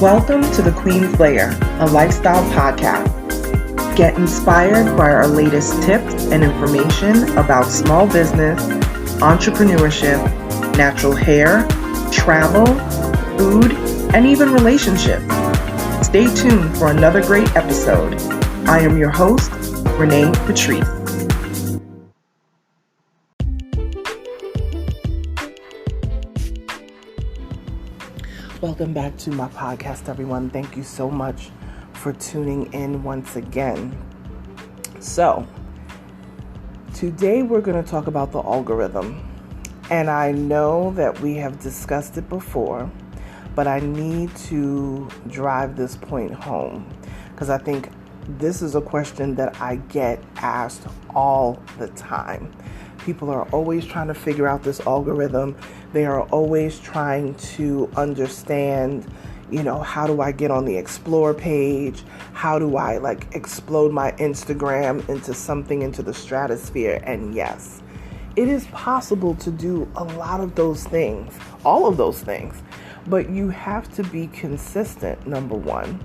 Welcome to the Queen's Lair, a lifestyle podcast. Get inspired by our latest tips and information about small business, entrepreneurship, natural hair, travel, food, and even relationships. Stay tuned for another great episode. I am your host, Renee Patrice. Welcome back to my podcast, everyone. Thank you so much for tuning in once again. So, today we're going to talk about the algorithm. And I know that we have discussed it before, but I need to drive this point home because I think this is a question that I get asked all the time. People are always trying to figure out this algorithm. They are always trying to understand, how do I get on the explore page? How do I explode my Instagram into the stratosphere? And yes, it is possible to do a lot of those things, all of those things, but you have to be consistent, number one.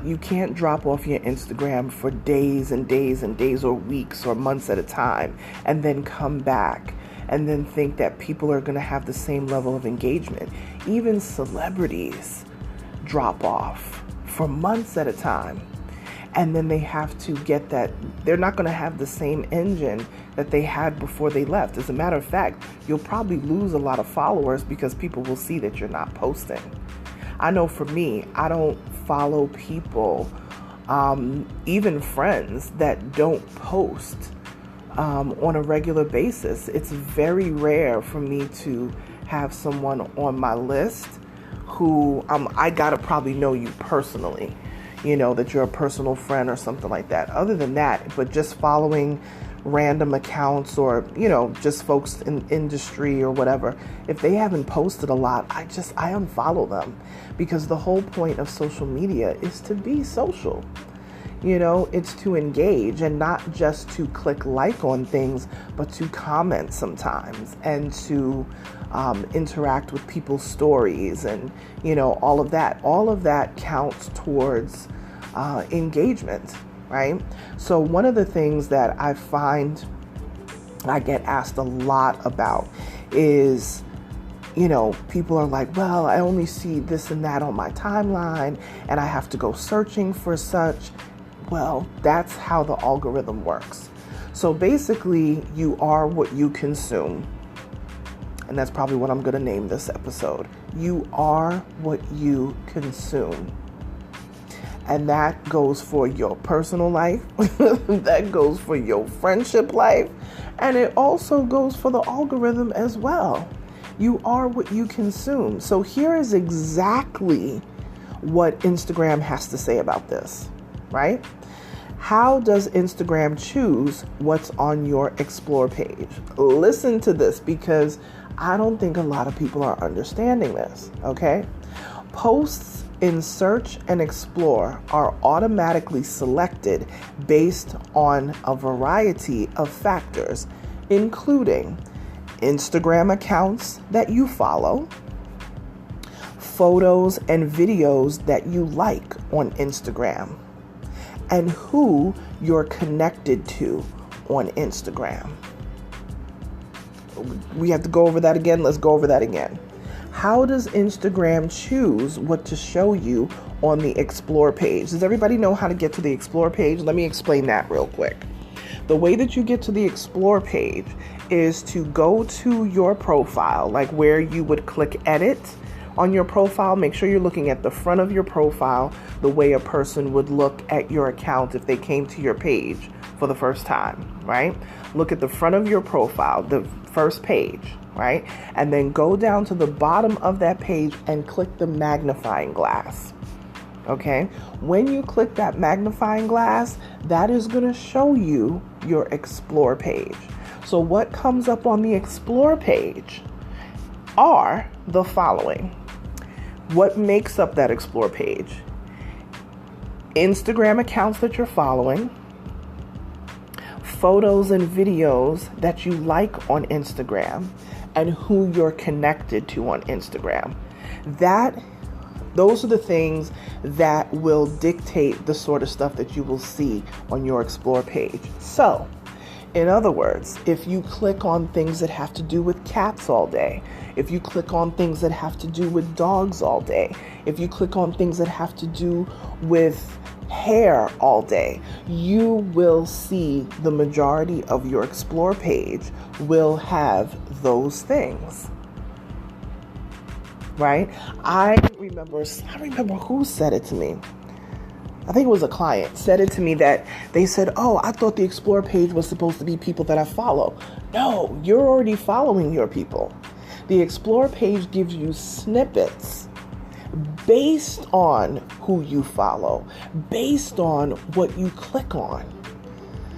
You can't drop off your Instagram for days and days and days or weeks or months at a time and then come back and then think that people are going to have the same level of engagement. Even celebrities drop off for months at a time and then they have to get that. They're not going to have the same engine that they had before they left. As a matter of fact, you'll probably lose a lot of followers because people will see that you're not posting. I know for me, I don't follow people, even friends that don't post on a regular basis. It's very rare for me to have someone on my list who I gotta probably know you personally, that you're a personal friend or something like that. Other than that, but just following random accounts or, just folks in industry or whatever, if they haven't posted a lot, I unfollow them because the whole point of social media is to be social. It's to engage and not just to click like on things, but to comment sometimes and to interact with people's stories and, all of that. All of that counts towards engagement. Right? So one of the things that I find I get asked a lot about is, people are like, well, I only see this and that on my timeline and I have to go searching for such. Well, that's how the algorithm works. So basically, you are what you consume. And that's probably what I'm going to name this episode. You are what you consume. And that goes for your personal life, that goes for your friendship life, and it also goes for the algorithm as well. You are what you consume. So here is exactly what Instagram has to say about this, right? How does Instagram choose what's on your explore page? Listen to this because I don't think a lot of people are understanding this, okay? Posts in search and explore are automatically selected based on a variety of factors, including Instagram accounts that you follow, photos and videos that you like on Instagram, and who you're connected to on Instagram. We have to go over that again. Let's go over that again. How does Instagram choose what to show you on the explore page? Does everybody know how to get to the explore page? Let me explain that real quick. The way that you get to the explore page is to go to your profile, like where you would click edit on your profile. Make sure you're looking at the front of your profile the way a person would look at your account if they came to your page for the first time, right? Look at the front of your profile, the first page, right? And then go down to the bottom of that page and click the magnifying glass. Okay? When you click that magnifying glass, that is going to show you your explore page. So what comes up on the explore page are the following. What makes up that explore page? Instagram accounts that you're following, photos and videos that you like on Instagram, and who you're connected to on Instagram. That Those are the things that will dictate the sort of stuff that you will see on your Explore page. So, in other words, if you click on things that have to do with cats all day, if you click on things that have to do with dogs all day, if you click on things that have to do with hair all day, you will see the majority of your Explore page will have those things. Right? I remember who said it to me. I think it was a client said it to me that they said, "Oh, I thought the Explore page was supposed to be people that I follow." No, you're already following your people. The Explore page gives you snippets based on who you follow, based on what you click on.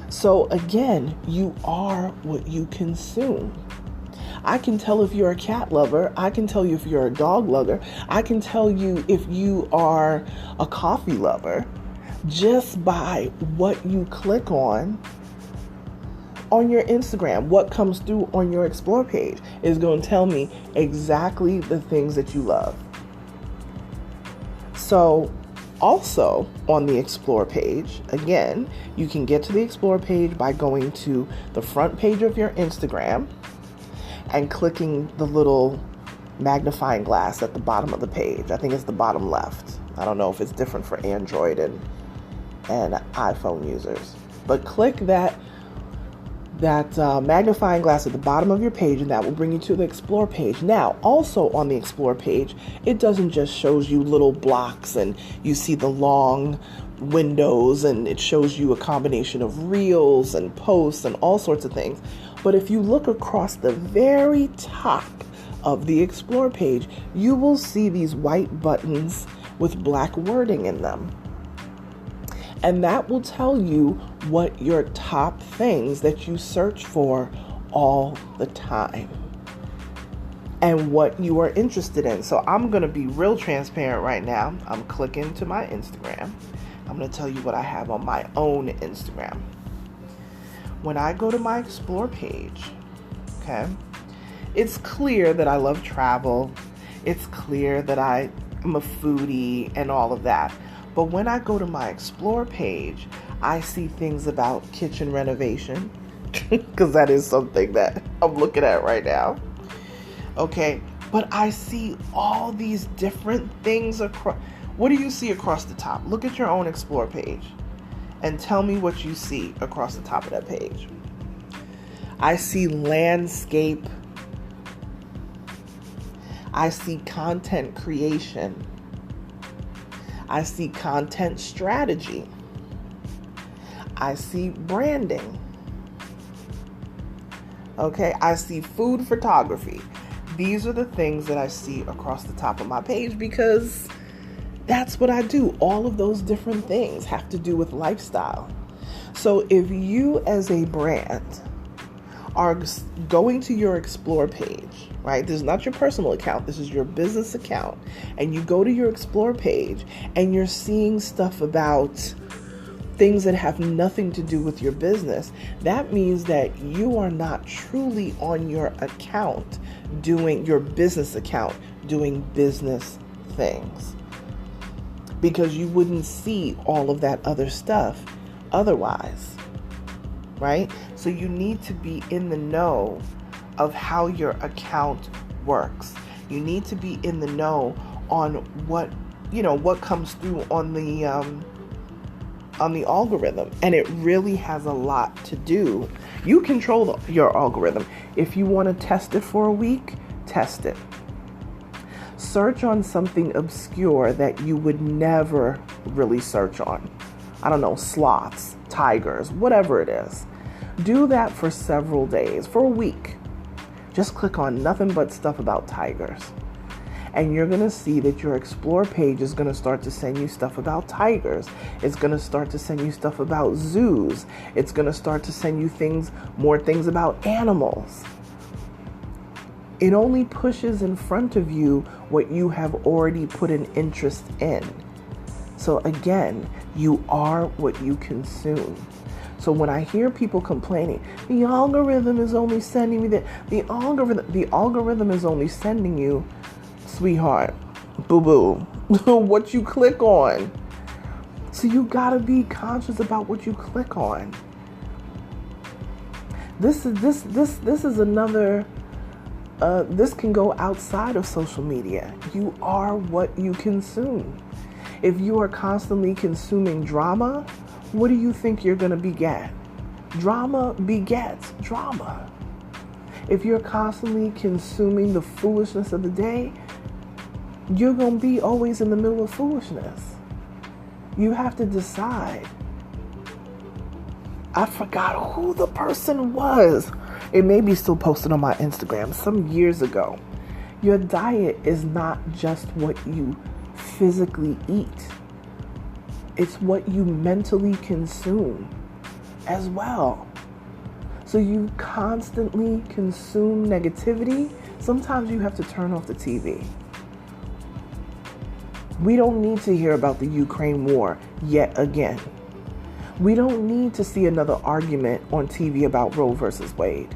So again, you are what you consume. I can tell if you're a cat lover. I can tell you if you're a dog lover. I can tell you if you are a coffee lover just by what you click on your Instagram. What comes through on your Explore page is going to tell me exactly the things that you love. So also on the Explore page, again, you can get to the Explore page by going to the front page of your Instagram and clicking the little magnifying glass at the bottom of the page. I think it's the bottom left. I don't know if it's different for Android and iPhone users. But click that magnifying glass at the bottom of your page, and that will bring you to the Explore page. Now, also on the Explore page, it doesn't just shows you little blocks and you see the long windows, and it shows you a combination of reels and posts and all sorts of things. But if you look across the very top of the Explore page, you will see these white buttons with black wording in them. And that will tell you what your top things that you search for all the time and what you are interested in. So I'm going to be real transparent right now. I'm clicking to my Instagram. I'm going to tell you what I have on my own Instagram. When I go to my Explore page, okay, it's clear that I love travel. It's clear that I am a foodie and all of that. But when I go to my Explore page, I see things about kitchen renovation, because that is something that I'm looking at right now. Okay, but I see all these different things across. What do you see across the top? Look at your own Explore page and tell me what you see across the top of that page. I see landscape. I see content creation. I see content strategy. I see branding. Okay, I see food photography. These are the things that I see across the top of my page because that's what I do. All of those different things have to do with lifestyle. So if you as a brand are going to your Explore page, right? This is not your personal account. This is your business account. And you go to your Explore page and you're seeing stuff about things that have nothing to do with your business. That means that you are not truly on your account doing your business account, doing business things. Because you wouldn't see all of that other stuff otherwise, right? So you need to be in the know of how your account works. You need to be in the know on what comes through on the algorithm, and it really has a lot to do. You control your algorithm. If you want to test it for a week, test it. Search on something obscure that you would never really search on. I don't know, sloths, tigers, whatever it is. Do that for several days, for a week. Just click on nothing but stuff about tigers. And you're going to see that your Explore page is going to start to send you stuff about tigers. It's going to start to send you stuff about zoos. It's going to start to send you more things about animals. It only pushes in front of you what you have already put an interest in. So again, you are what you consume. So when I hear people complaining, the algorithm is only sending me the algorithm is only sending you, sweetheart, boo-boo, what you click on. So you gotta be conscious about what you click on. This is another. This can go outside of social media. You are what you consume. If you are constantly consuming drama, what do you think you're gonna beget? Drama begets drama. If you're constantly consuming the foolishness of the day, you're gonna be always in the middle of foolishness. You have to decide. I forgot who the person was. It may be still posted on my Instagram some years ago. Your diet is not just what you physically eat. It's what you mentally consume as well. So you constantly consume negativity. Sometimes you have to turn off the TV. We don't need to hear about the Ukraine war yet again. We don't need to see another argument on TV about Roe versus Wade.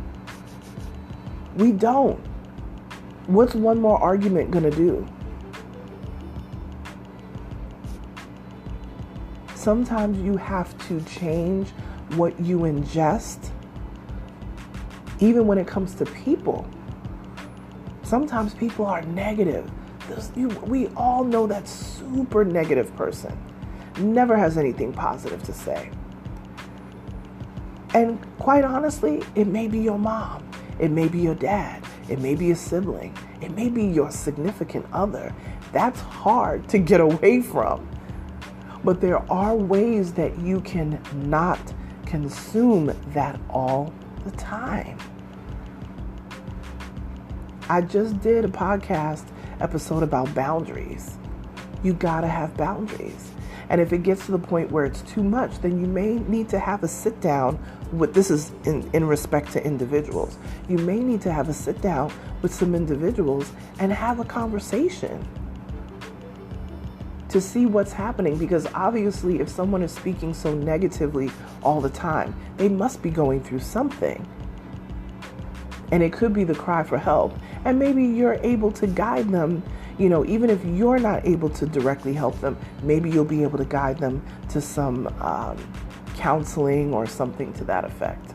We don't. What's one more argument gonna do? Sometimes you have to change what you ingest, even when it comes to people. Sometimes people are negative. We all know that super negative person never has anything positive to say. And quite honestly, it may be your mom, it may be your dad, it may be a sibling, it may be your significant other. That's hard to get away from. But there are ways that you can not consume that all the time. I just did a podcast episode about boundaries. You gotta have boundaries. And if it gets to the point where it's too much, then you may need to have a sit down with, this is in respect to individuals, you may need to have a sit down with some individuals and have a conversation to see what's happening. Because obviously if someone is speaking so negatively all the time, they must be going through something. And it could be the cry for help. And maybe you're able to guide them. Even if you're not able to directly help them, maybe you'll be able to guide them to some counseling or something to that effect.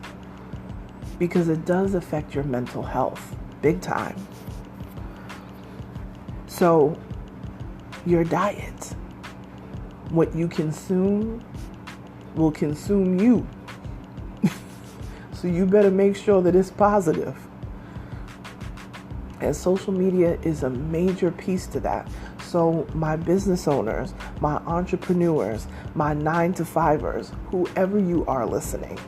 Because it does affect your mental health big time. So your diet, what you consume will consume you. So you better make sure that it's positive. And social media is a major piece to that. So my business owners, my entrepreneurs, my 9-to-5ers, whoever you are listening,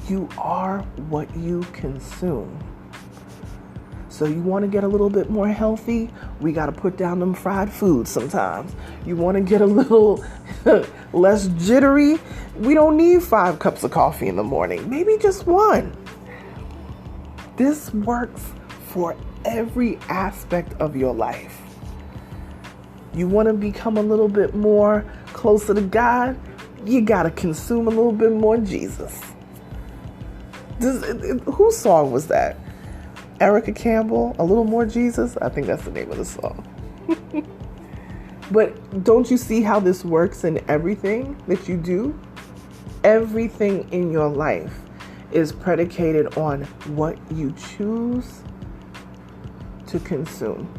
you are what you consume. So you want to get a little bit more healthy, we got to put down them fried foods sometimes. You want to get a little less jittery, we don't need 5 cups of coffee in the morning, maybe just 1. This works for every aspect of your life. You want to become a little bit more closer to God, you got to consume a little bit more Jesus. Whose song was that? Erica Campbell, A Little More Jesus? I think that's the name of the song. But don't you see how this works in everything that you do? Everything in your life is predicated on what you choose to consume.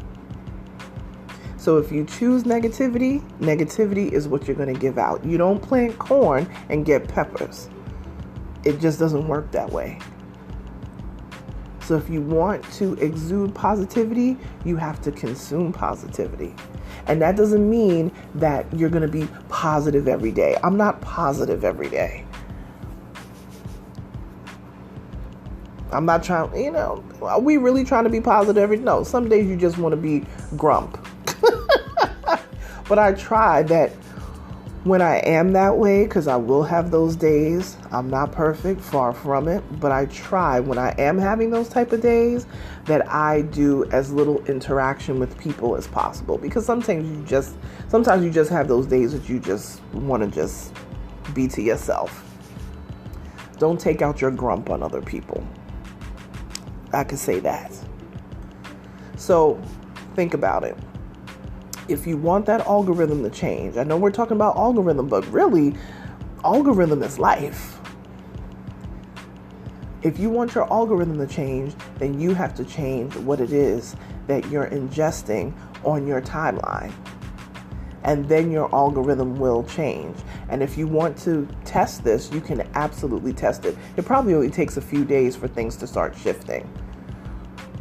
So if you choose negativity, negativity is what you're going to give out. You don't plant corn and get peppers. It just doesn't work that way. So if you want to exude positivity, you have to consume positivity. And that doesn't mean that you're going to be positive every day. I'm not positive every day. I'm not trying, are we really trying to be positive every day? No, some days you just want to be grump. But I try that when I am that way, because I will have those days, I'm not perfect, far from it, but I try when I am having those type of days that I do as little interaction with people as possible. Because sometimes you just have those days that you just want to just be to yourself. Don't take out your grump on other people. I could say that. So think about it. If you want that algorithm to change, I know we're talking about algorithm, but really, algorithm is life. If you want your algorithm to change, then you have to change what it is that you're ingesting on your timeline. And then your algorithm will change. And if you want to test this, you can absolutely test it. It probably only takes a few days for things to start shifting.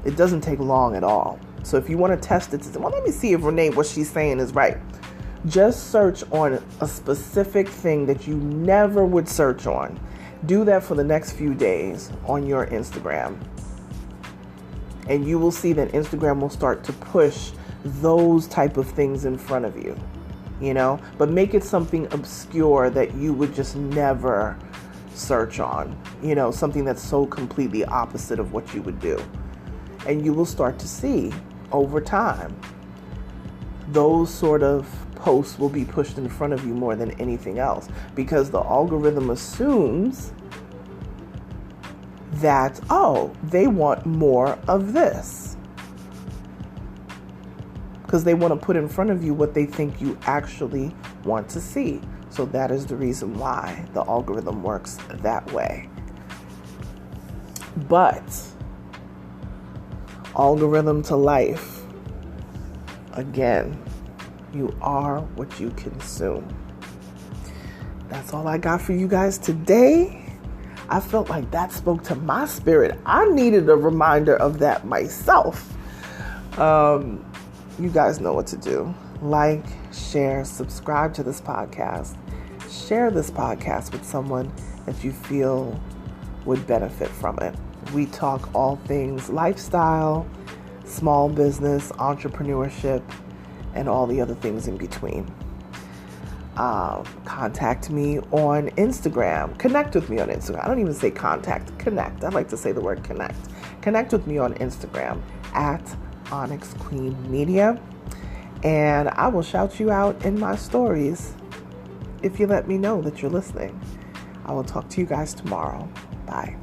It doesn't take long at all. So if you want to test it, well, let me see if Renee, what she's saying is right. Just search on a specific thing that you never would search on. Do that for the next few days on your Instagram. And you will see that Instagram will start to push those type of things in front of you, but make it something obscure that you would just never search on, something that's so completely opposite of what you would do. And you will start to see over time, those sort of posts will be pushed in front of you more than anything else, because the algorithm assumes that, they want more of this, because they want to put in front of you what they think you actually want to see. So that is the reason why the algorithm works that way. But algorithm to life, again, you are what you consume. That's all I got for you guys today. I felt like that spoke to my spirit. I needed a reminder of that myself. You guys know what to do. Like, share, subscribe to this podcast. Share this podcast with someone that you feel would benefit from it. We talk all things lifestyle, small business, entrepreneurship, and all the other things in between. Contact me on Instagram. Connect with me on Instagram. I don't even say contact, connect. I like to say the word connect. Connect with me on Instagram at Onyx Queen Media. And I will shout you out in my stories if you let me know that you're listening. I will talk to you guys tomorrow. Bye.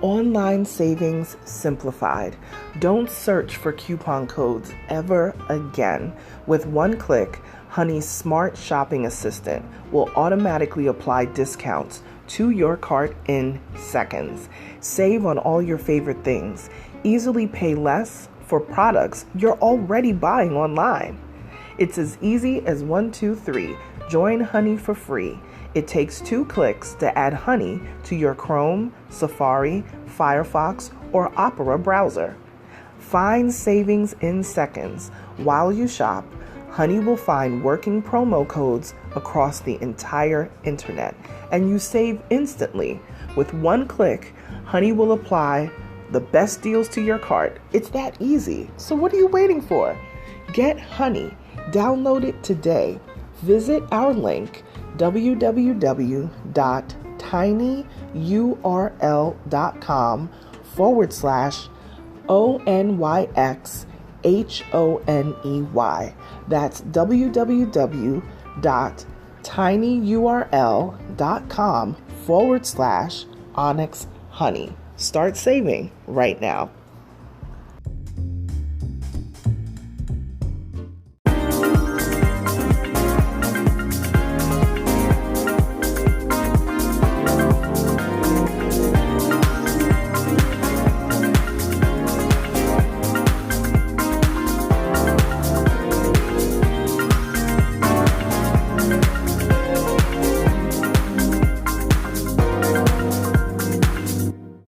Online savings simplified. Don't search for coupon codes ever again. With one click, Honey's smart shopping assistant will automatically apply discounts to your cart in seconds. Save on all your favorite things. Easily pay less for products you're already buying online. It's as easy as 1, 2, 3. Join Honey for free. It takes 2 clicks to add Honey to your Chrome, Safari, Firefox, or Opera browser. Find savings in seconds. While you shop, Honey will find working promo codes across the entire internet, and you save instantly. With one click, Honey will apply the best deals to your cart. It's that easy. So what are you waiting for? Get Honey. Download it today. Visit our link, www.tinyurl.com/ONYXHONEY. That's www.tinyurl.com/Onyx Honey. Start saving right now.